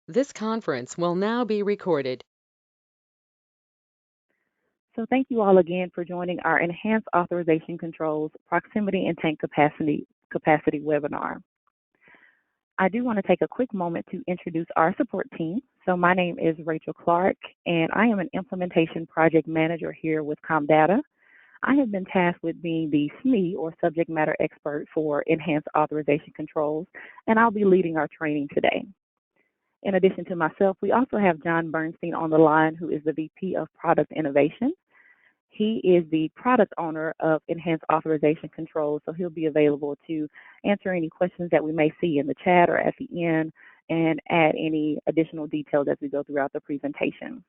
This conference will now be recorded. So thank you all again for joining our Enhanced Authorization Controls Proximity and Tank Capacity webinar. I do want to take a quick moment to introduce our support team. So my name is Rachel Clark, and I am an Implementation Project Manager here with Comdata. I have been tasked with being the SME, or Subject Matter Expert, for Enhanced Authorization Controls, and I'll be leading our training today. In addition to myself, we also have John Bernstein on the line, who is the VP of Product Innovation. He is the product owner of Enhanced Authorization Controls, so he'll be available to answer any questions that we may see in the chat or at the end and add any additional details as we go throughout the presentation.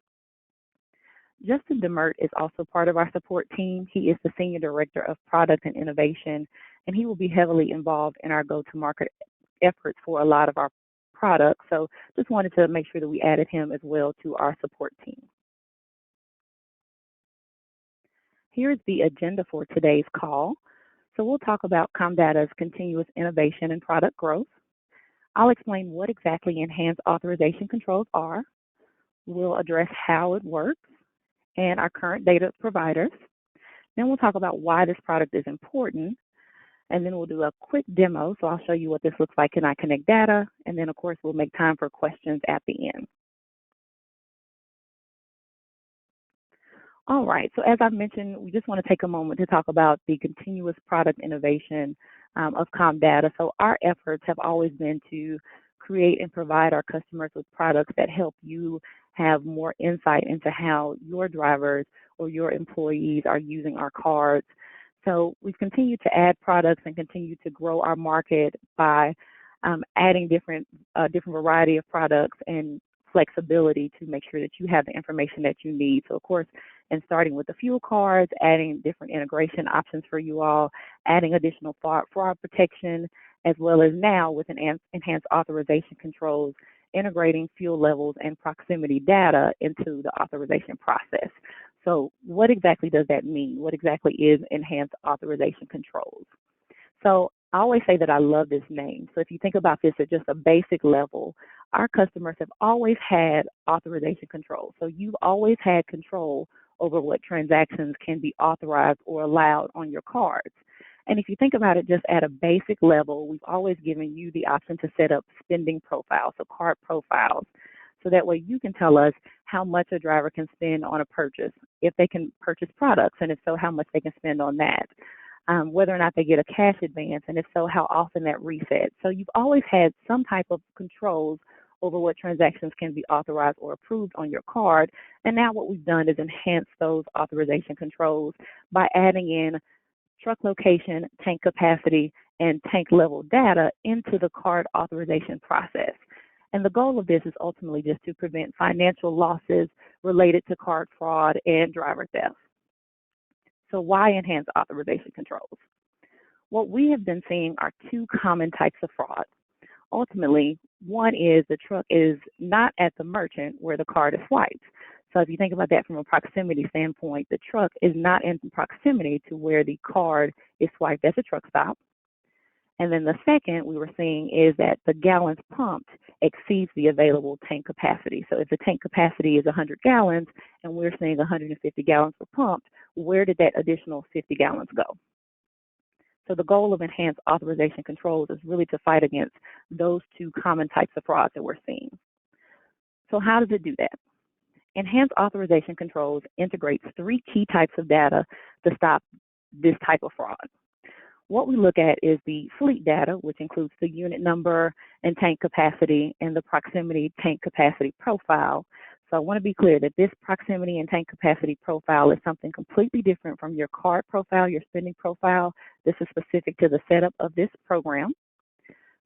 Justin Demert is also part of our support team. He is the Senior Director of Product and Innovation, and he will be heavily involved in our go-to-market efforts for a lot of our products. So just wanted to make sure that we added him as well to our support team. Here's the agenda for today's call. So we'll talk about Comdata's continuous innovation and product growth. I'll explain what exactly Enhanced Authorization Controls are. We'll address how it works and our current data providers. Then we'll talk about why this product is important. And then we'll do a quick demo. So I'll show you what this looks like in iConnect Data. And then, of course, we'll make time for questions at the end. All right, so as I mentioned, we just want to take a moment to talk about the continuous product innovation of Comdata. So our efforts have always been to create and provide our customers with products that help you have more insight into how your drivers or your employees are using our cards. So we've continued to add products and continue to grow our market by adding different variety of products and flexibility to make sure that you have the information that you need. So, of course, and starting with the fuel cards, adding different integration options for you all, adding additional fraud protection, as well as now with enhanced authorization controls, integrating fuel levels and proximity data into the authorization process. So what exactly does that mean? What exactly is enhanced authorization controls? So I always say that I love this name. So if you think about this at just a basic level, our customers have always had authorization control. So you've always had control over what transactions can be authorized or allowed on your cards. And if you think about it just at a basic level, we've always given you the option to set up spending profiles, so card profiles. So that way you can tell us how much a driver can spend on a purchase, if they can purchase products, and if so, how much they can spend on that. Whether or not they get a cash advance, and if so, how often that resets. So you've always had some type of controls over what transactions can be authorized or approved on your card. And now what we've done is enhance those authorization controls by adding in truck location, tank capacity, and tank level data into the card authorization process. And the goal of this is ultimately just to prevent financial losses related to card fraud and driver theft. So why enhance authorization controls? What we have been seeing are two common types of fraud. Ultimately, one is the truck is not at the merchant where the card is swiped. So if you think about that from a proximity standpoint, the truck is not in proximity to where the card is swiped at the truck stop. And then the second we were seeing is that the gallons pumped exceeds the available tank capacity. So if the tank capacity is 100 gallons and we're seeing 150 gallons were pumped, where did that additional 50 gallons go? So the goal of enhanced authorization controls is really to fight against those two common types of fraud that we're seeing. So how does it do that? Enhanced authorization controls integrates three key types of data to stop this type of fraud. What we look at is the fleet data, which includes the unit number and tank capacity, and the proximity tank capacity profile. So I want to be clear that this proximity and tank capacity profile is something completely different from your card profile, your spending profile. This is specific to the setup of this program.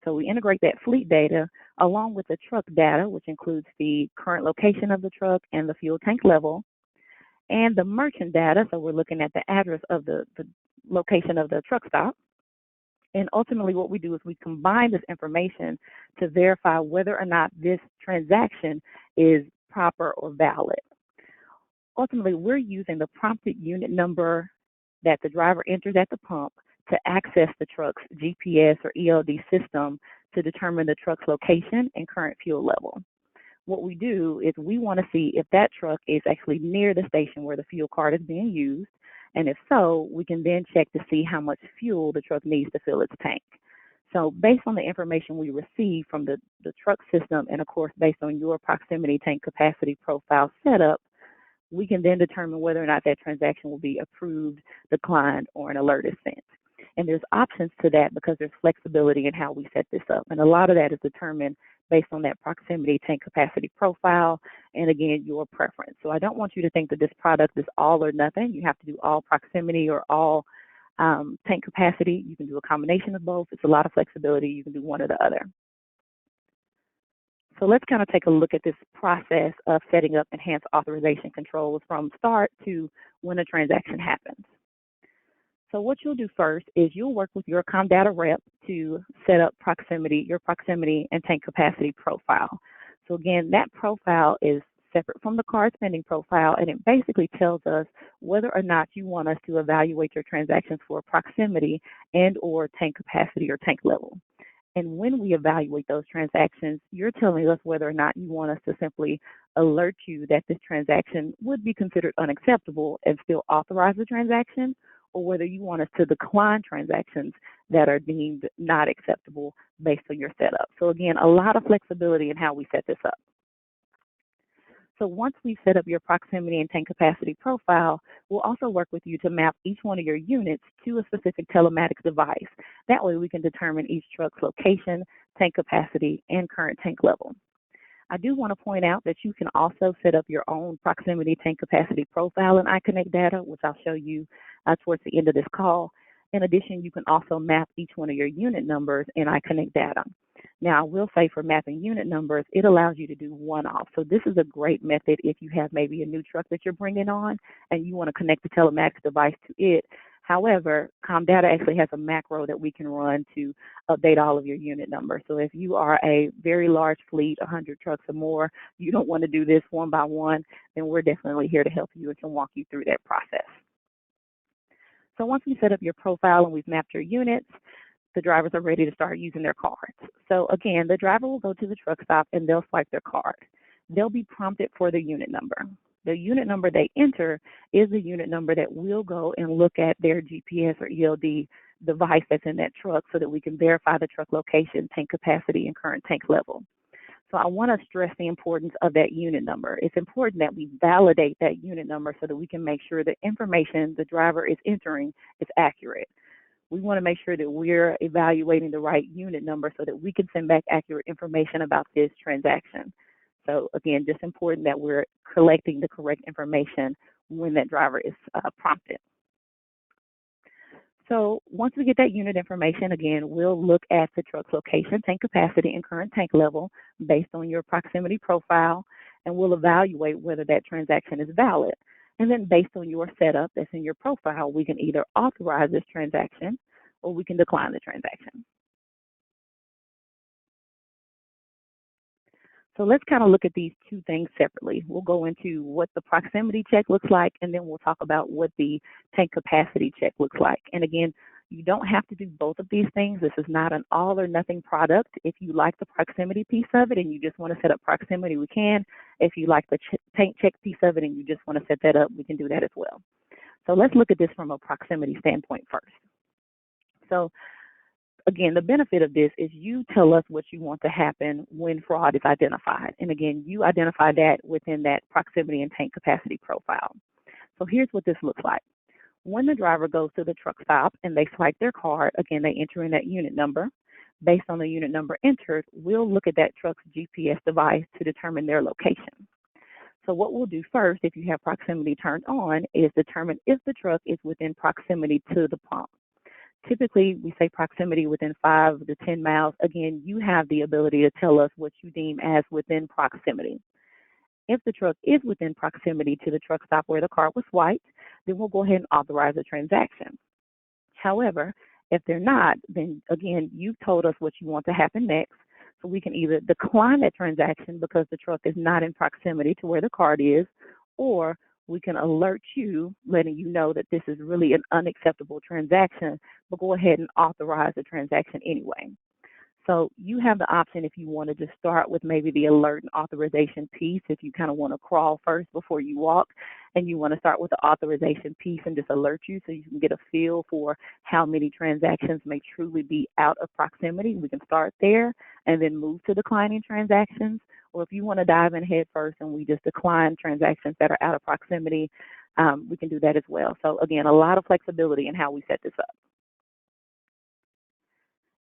So we integrate that fleet data along with the truck data, which includes the current location of the truck and the fuel tank level, and the merchant data. So we're looking at the address of the location of the truck stop. And ultimately what we do is we combine this information to verify whether or not this transaction is proper or valid. Ultimately, we're using the prompted unit number that the driver enters at the pump to access the truck's GPS or ELD system to determine the truck's location and current fuel level. What we do is we want to see if that truck is actually near the station where the fuel card is being used. And if so, we can then check to see how much fuel the truck needs to fill its tank. So based on the information we receive from the truck system, and of course based on your proximity tank capacity profile setup, we can then determine whether or not that transaction will be approved, declined, or an alert is sent. And there's options to that because there's flexibility in how we set this up. And a lot of that is determined based on that proximity tank capacity profile and, again, your preference. So I don't want you to think that this product is all or nothing. You have to do all proximity or all tank capacity. You can do a combination of both. It's a lot of flexibility. You can do one or the other. So let's kind of take a look at this process of setting up enhanced authorization controls from start to when a transaction happens. So what you'll do first is you'll work with your ComData rep to set up your proximity and tank capacity profile. So again, that profile is separate from the card spending profile, and it basically tells us whether or not you want us to evaluate your transactions for proximity and or tank capacity or tank level. And when we evaluate those transactions, you're telling us whether or not you want us to simply alert you that this transaction would be considered unacceptable and still authorize the transaction, or whether you want us to decline transactions that are deemed not acceptable based on your setup. So again, a lot of flexibility in how we set this up. So once we've set up your proximity and tank capacity profile, we'll also work with you to map each one of your units to a specific telematics device. That way we can determine each truck's location, tank capacity, and current tank level. I do want to point out that you can also set up your own proximity tank capacity profile in iConnect Data, which I'll show you towards the end of this call. In addition, you can also map each one of your unit numbers in iConnect Data. Now, I will say for mapping unit numbers, it allows you to do one-off. So this is a great method if you have maybe a new truck that you're bringing on and you want to connect the telematics device to it. However, ComData actually has a macro that we can run to update all of your unit numbers. So if you are a very large fleet, 100 trucks or more, you don't want to do this one by one, then we're definitely here to help you and can walk you through that process. So once we set up your profile and we've mapped your units, the drivers are ready to start using their cards. So again, the driver will go to the truck stop and they'll swipe their card. They'll be prompted for the unit number. The unit number they enter is the unit number that will go and look at their GPS or ELD device that's in that truck so that we can verify the truck location, tank capacity, and current tank level. So I want to stress the importance of that unit number. It's important that we validate that unit number so that we can make sure the information the driver is entering is accurate. We want to make sure that we're evaluating the right unit number so that we can send back accurate information about this transaction. So again, just important that we're collecting the correct information when that driver is prompted. So once we get that unit information, again, we'll look at the truck's location, tank capacity, and current tank level based on your proximity profile, and we'll evaluate whether that transaction is valid. And then based on your setup that's in your profile, we can either authorize this transaction or we can decline the transaction. So let's kind of look at these two things separately. We'll go into what the proximity check looks like, and then we'll talk about what the tank capacity check looks like. And again, you don't have to do both of these things. This is not an all or nothing product. If you like the proximity piece of it and you just want to set up proximity, we can. If you like the tank check piece of it and you just want to set that up, we can do that as well. So let's look at this from a proximity standpoint first. So again, the benefit of this is you tell us what you want to happen when fraud is identified. And again, you identify that within that proximity and tank capacity profile. So here's what this looks like. When the driver goes to the truck stop and they swipe their card, again, they enter in that unit number. Based on the unit number entered, we'll look at that truck's GPS device to determine their location. So what we'll do first, if you have proximity turned on, is determine if the truck is within proximity to the pump. Typically, we say proximity within 5 to 10 miles. Again, you have the ability to tell us what you deem as within proximity. If the truck is within proximity to the truck stop where the card was swiped, then we'll go ahead and authorize the transaction. However, if they're not, then again, you've told us what you want to happen next. So we can either decline that transaction because the truck is not in proximity to where the card is, or we can alert you, letting you know that this is really an unacceptable transaction, but go ahead and authorize the transaction anyway. So you have the option if you want to just start with maybe the alert and authorization piece, if you kind of want to crawl first before you walk, and you want to start with the authorization piece and just alert you so you can get a feel for how many transactions may truly be out of proximity. We can start there and then move to declining transactions. Or if you want to dive in head first and we just decline transactions that are out of proximity, we can do that as well. So again, a lot of flexibility in how we set this up.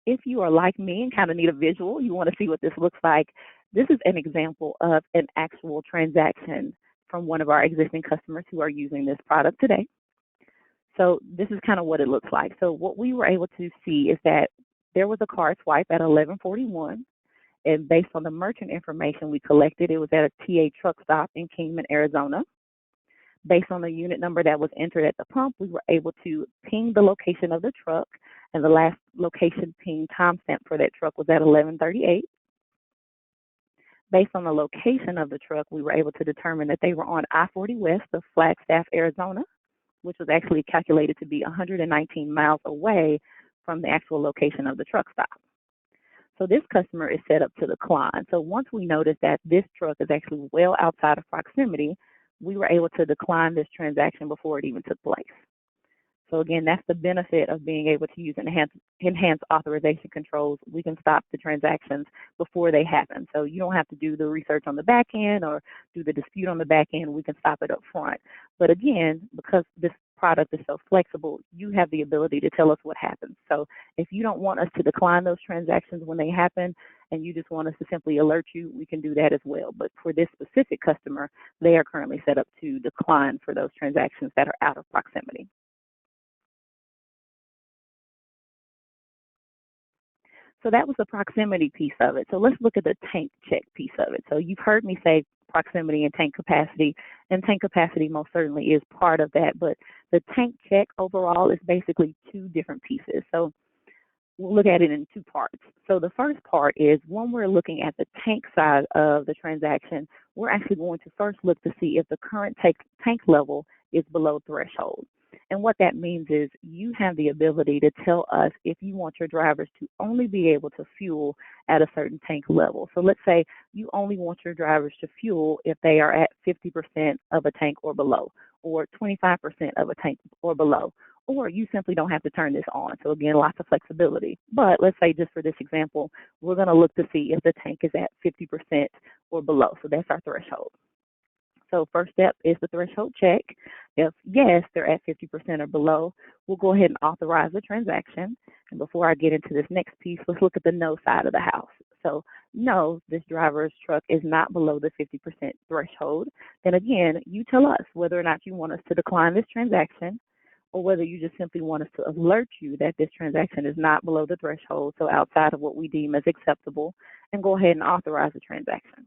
If you are like me and kind of need a visual, you want to see what this looks like, this is an example of an actual transaction from one of our existing customers who are using this product today. So this is kind of what it looks like. So what we were able to see is that there was a card swipe at 11:41, and based on the merchant information we collected, it was at a TA truck stop in Kingman, Arizona. Based on the unit number that was entered at the pump, we were able to ping the location of the truck, and the last location ping timestamp for that truck was at 11:38. Based on the location of the truck, we were able to determine that they were on I-40 west of Flagstaff, Arizona, which was actually calculated to be 119 miles away from the actual location of the truck stop. So this customer is set up to decline. So once we noticed that this truck is actually well outside of proximity, we were able to decline this transaction before it even took place. So again, that's the benefit of being able to use enhanced authorization controls. We can stop the transactions before they happen. So you don't have to do the research on the back end or do the dispute on the back end. We can stop it up front. But again, because this product is so flexible, you have the ability to tell us what happens. So if you don't want us to decline those transactions when they happen and you just want us to simply alert you, we can do that as well. But for this specific customer, they are currently set up to decline for those transactions that are out of proximity. So that was the proximity piece of it. So let's look at the tank check piece of it. So you've heard me say proximity and tank capacity most certainly is part of that, but the tank check overall is basically two different pieces. So we'll look at it in two parts. So the first part is when we're looking at the tank side of the transaction, we're actually going to first look to see if the current tank level is below threshold. And what that means is you have the ability to tell us if you want your drivers to only be able to fuel at a certain tank level. So let's say you only want your drivers to fuel if they are at 50% of a tank or below, or 25% of a tank or below, or you simply don't have to turn this on. So again, lots of flexibility. But let's say just for this example, we're going to look to see if the tank is at 50% or below. So that's our threshold. So first step is the threshold check. If yes, they're at 50% or below, we'll go ahead and authorize the transaction. And before I get into this next piece, let's look at the no side of the house. So no, this driver's truck is not below the 50% threshold. Then again, you tell us whether or not you want us to decline this transaction or whether you just simply want us to alert you that this transaction is not below the threshold, so outside of what we deem as acceptable, and go ahead and authorize the transaction.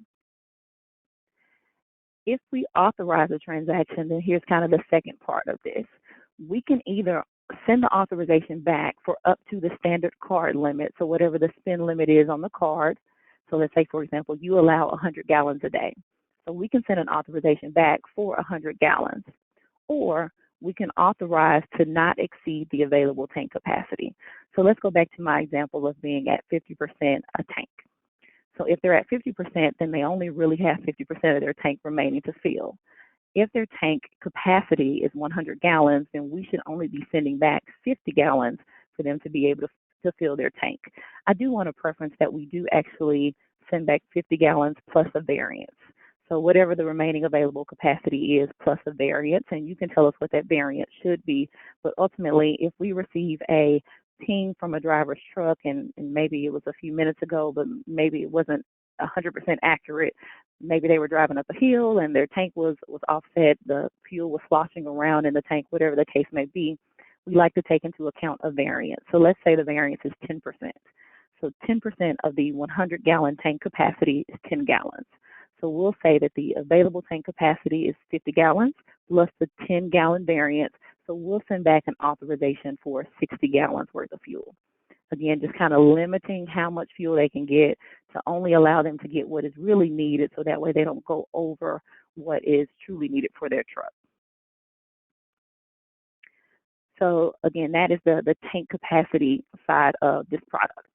If we authorize a transaction, then here's kind of the second part of this. We can either send the authorization back for up to the standard card limit, so whatever the spend limit is on the card. So let's say, for example, you allow 100 gallons a day. So we can send an authorization back for 100 gallons. Or we can authorize to not exceed the available tank capacity. So let's go back to my example of being at 50% a tank. So if they're at 50%, then they only really have 50% of their tank remaining to fill. If their tank capacity is 100 gallons, then we should only be sending back 50 gallons for them to be able to fill their tank. I do want to preference that we do actually send back 50 gallons plus a variance. So whatever the remaining available capacity is plus a variance, and you can tell us what that variance should be. But ultimately, if we receive a ping from a driver's truck, and maybe it was a few minutes ago, but maybe it wasn't 100% accurate. Maybe they were driving up a hill and their tank was offset, the fuel was sloshing around in the tank, whatever the case may be. We like to take into account a variance. So let's say the variance is 10%. So 10% of the 100-gallon tank capacity is 10 gallons. So we'll say that the available tank capacity is 50 gallons plus the 10-gallon variance. So we'll send back an authorization for 60 gallons worth of fuel. Again, just kind of limiting how much fuel they can get to only allow them to get what is really needed, so that way they don't go over what is truly needed for their truck. So again, that is the tank capacity side of this product.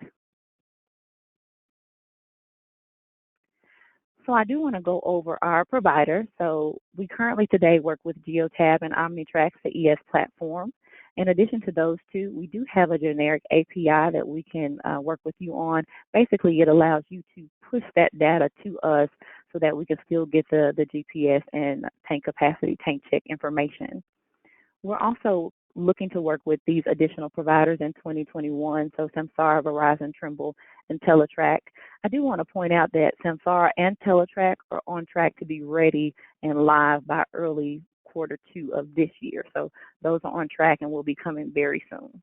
So I do want to go over our provider. So we currently today work with Geotab and OmniTrack, the ES platform. In addition to those two, we do have a generic API that we can work with you on. Basically, it allows you to push that data to us so that we can still get the GPS and tank capacity, tank check information. We're also looking to work with these additional providers in 2021, so Samsara, Verizon, Trimble, and Teletrack. I do want to point out that Samsara and Teletrack are on track to be ready and live by early quarter 2 of this year. So those are on track and will be coming very soon.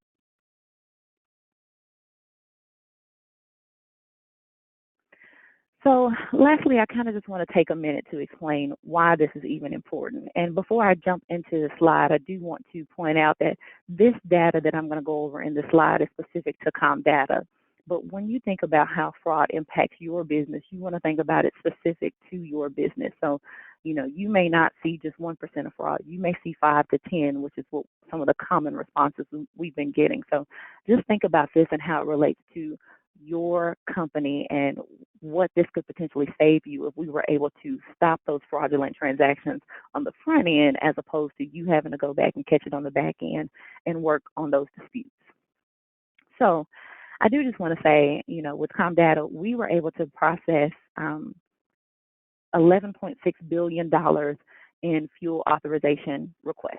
So lastly, I kind of just want to take a minute to explain why this is even important. And before I jump into the slide, I do want to point out that this data that I'm going to go over in the slide is specific to Comdata. But when you think about how fraud impacts your business, you want to think about it specific to your business. So, you may not see just 1% of fraud. You may see 5 to 10, which is what some of the common responses we've been getting. So just think about this and how it relates to your company and what this could potentially save you if we were able to stop those fraudulent transactions on the front end as opposed to you having to go back and catch it on the back end and work on those disputes. So I do just want to say, with Comdata, we were able to process $11.6 billion in fuel authorization requests.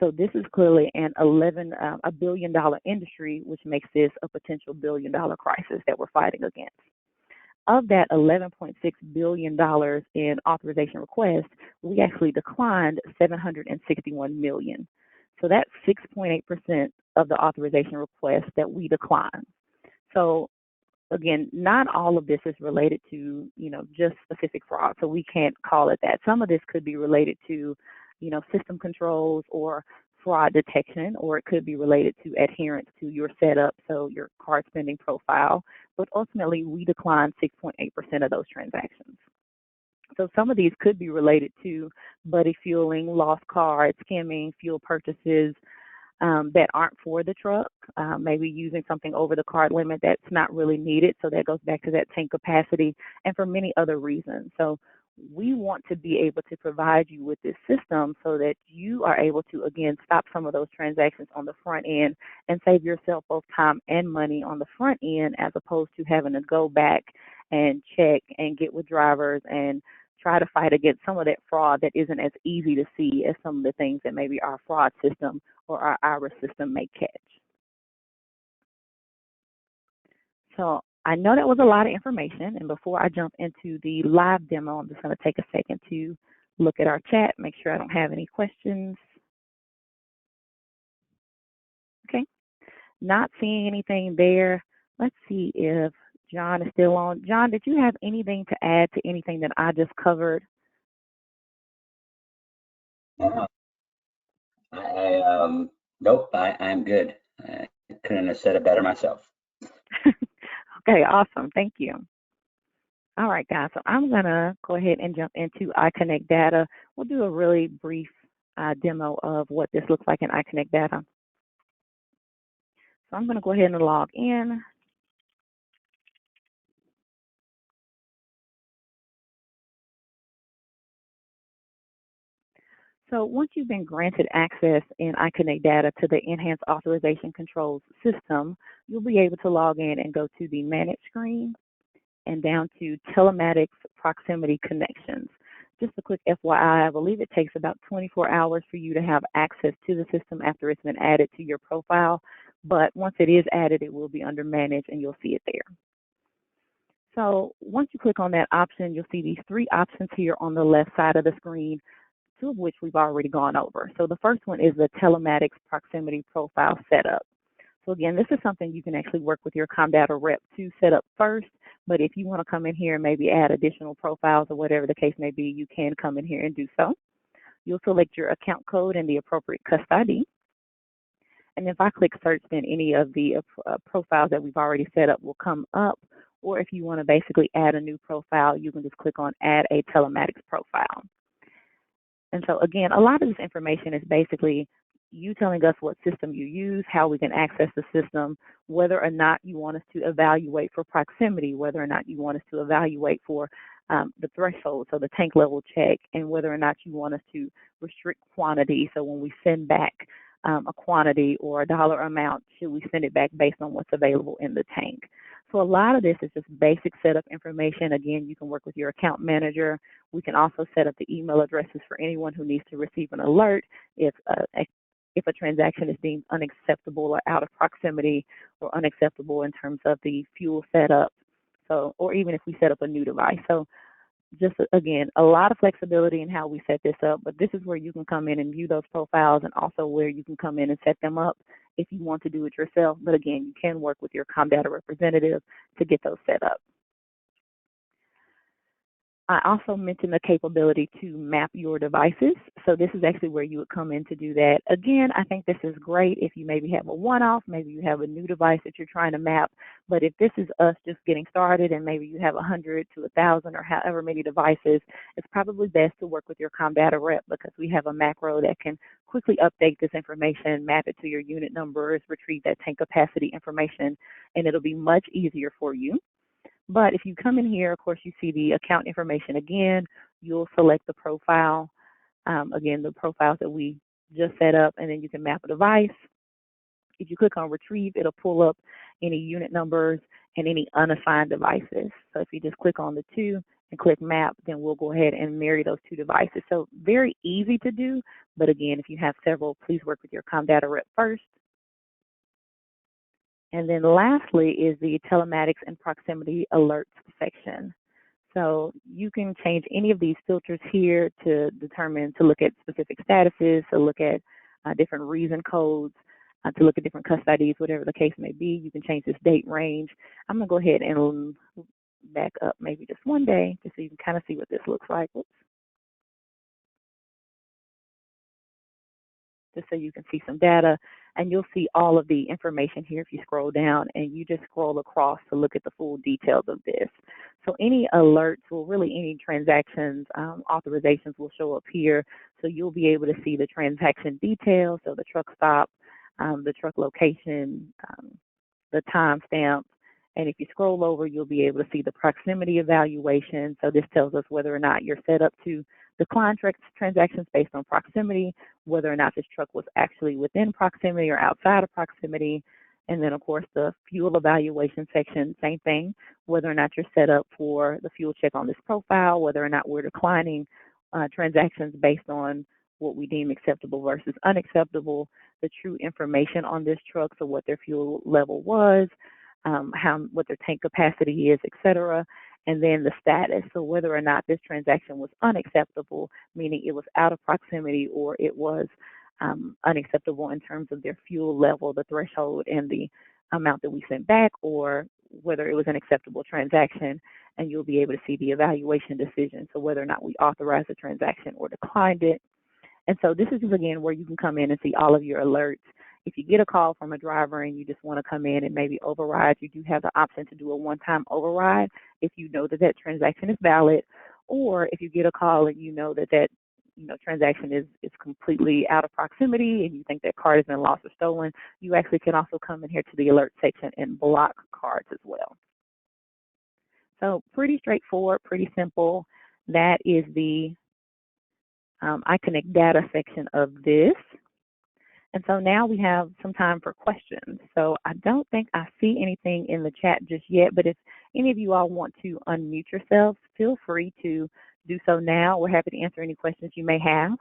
So this is clearly a billion-dollar industry, which makes this a potential billion-dollar crisis that we're fighting against. Of that $11.6 billion in authorization requests, we actually declined $761 million. So that's 6.8% of the authorization requests that we declined. So again, not all of this is related to, just specific fraud. So we can't call it that. Some of this could be related to, system controls or fraud detection, or it could be related to adherence to your setup, so your card spending profile. But ultimately, we declined 6.8% of those transactions. So some of these could be related to buddy fueling, lost cards, skimming, fuel purchases, that aren't for the truck, maybe using something over the card limit that's not really needed. So that goes back to that tank capacity and for many other reasons. So we want to be able to provide you with this system so that you are able to, again, stop some of those transactions on the front end and save yourself both time and money on the front end as opposed to having to go back and check and get with drivers and try to fight against some of that fraud that isn't as easy to see as some of the things that maybe our fraud system or our IRIS system may catch. So I know that was a lot of information, and before I jump into the live demo, I'm just going to take a second to look at our chat, make sure I don't have any questions. Okay, not seeing anything there. Let's see if John is still on. John, did you have anything to add to anything that I just covered? Nope, I'm good. I couldn't have said it better myself. Okay, awesome. Thank you. All right, guys. So I'm going to go ahead and jump into iConnect Data. We'll do a really brief demo of what this looks like in iConnect Data. So I'm going to go ahead and log in. So once you've been granted access in iConnect Data to the Enhanced Authorization Controls system, you'll be able to log in and go to the Manage screen and down to Telematics Proximity Connections. Just a quick FYI, I believe it takes about 24 hours for you to have access to the system after it's been added to your profile. But once it is added, it will be under Manage and you'll see it there. So once you click on that option, you'll see these 3 options here on the left side of the screen, 2 of which we've already gone over. So the first one is the Telematics Proximity Profile Setup. So again, this is something you can actually work with your Comdata rep to set up first, but if you want to come in here and maybe add additional profiles or whatever the case may be, you can come in here and do so. You'll select your account code and the appropriate cust ID. And if I click search, then any of the profiles that we've already set up will come up. Or if you want to basically add a new profile, you can just click on Add a Telematics Profile. And so again, a lot of this information is basically you telling us what system you use, how we can access the system, whether or not you want us to evaluate for proximity, whether or not you want us to evaluate for the threshold, so the tank level check, and whether or not you want us to restrict quantity. So when we send back a quantity or a dollar amount, should we send it back based on what's available in the tank? So a lot of this is just basic setup information. Again, you can work with your account manager. We can also set up the email addresses for anyone who needs to receive an alert if a transaction is deemed unacceptable or out of proximity or unacceptable in terms of the fuel setup. So, or even if we set up a new device. So just again, a lot of flexibility in how we set this up, but this is where you can come in and view those profiles and also where you can come in and set them up if you want to do it yourself. But again, you can work with your ComData representative to get those set up. I also mentioned the capability to map your devices. So this is actually where you would come in to do that. Again, I think this is great if you maybe have a one-off, maybe you have a new device that you're trying to map. But if this is us just getting started and maybe you have 100 to 1,000 or however many devices, it's probably best to work with your ComData rep because we have a macro that can quickly update this information, map it to your unit numbers, retrieve that tank capacity information, and it'll be much easier for you. But if you come in here, of course, you see the account information again. You'll select the profile, again, the profiles that we just set up, and then you can map a device. If you click on retrieve, it'll pull up any unit numbers and any unassigned devices. So if you just click on the two and click map, then we'll go ahead and marry those two devices. So very easy to do, but again, if you have several, please work with your ComData rep first. And then lastly is the telematics and proximity alerts section. So you can change any of these filters here to look at specific statuses, to look at different reason codes, to look at different custody IDs, whatever the case may be. You can change this date range. I'm going to go ahead and back up maybe just one day just so you can kind of see what this looks like. Oops. Just so you can see some data, and you'll see all of the information here if you scroll down and you just scroll across to look at the full details of this. So any alerts, or really any transactions, authorizations will show up here. So you'll be able to see the transaction details, so the truck stop, the truck location, the timestamp. And if you scroll over, you'll be able to see the proximity evaluation. So this tells us whether or not you're set up to decline transactions based on proximity, whether or not this truck was actually within proximity or outside of proximity. And then, of course, the fuel evaluation section, same thing, whether or not you're set up for the fuel check on this profile, whether or not we're declining transactions based on what we deem acceptable versus unacceptable, the true information on this truck, so what their fuel level was, what their tank capacity is, et cetera, and then the status, so whether or not this transaction was unacceptable, meaning it was out of proximity, or it was unacceptable in terms of their fuel level, the threshold, and the amount that we sent back, or whether it was an acceptable transaction, and you'll be able to see the evaluation decision, so whether or not we authorized the transaction or declined it. And so this is, again, where you can come in and see all of your alerts. If you get a call from a driver and you just want to come in and maybe override, you do have the option to do a one-time override if you know that that transaction is valid, or if you get a call and you know that transaction is completely out of proximity and you think that card has been lost or stolen, you actually can also come in here to the alert section and block cards as well. So pretty straightforward, pretty simple. That is the iConnect data section of this. And so now we have some time for questions. So I don't think I see anything in the chat just yet, but if any of you all want to unmute yourselves, feel free to do so now. We're happy to answer any questions you may have.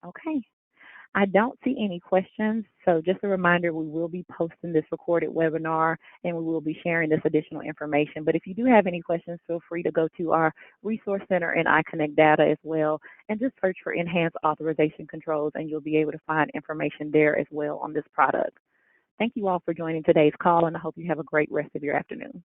Okay. I don't see any questions, so just a reminder, we will be posting this recorded webinar and we will be sharing this additional information. But if you do have any questions, feel free to go to our Resource Center and iConnect Data as well and just search for Enhanced Authorization Controls and you'll be able to find information there as well on this product. Thank you all for joining today's call and I hope you have a great rest of your afternoon.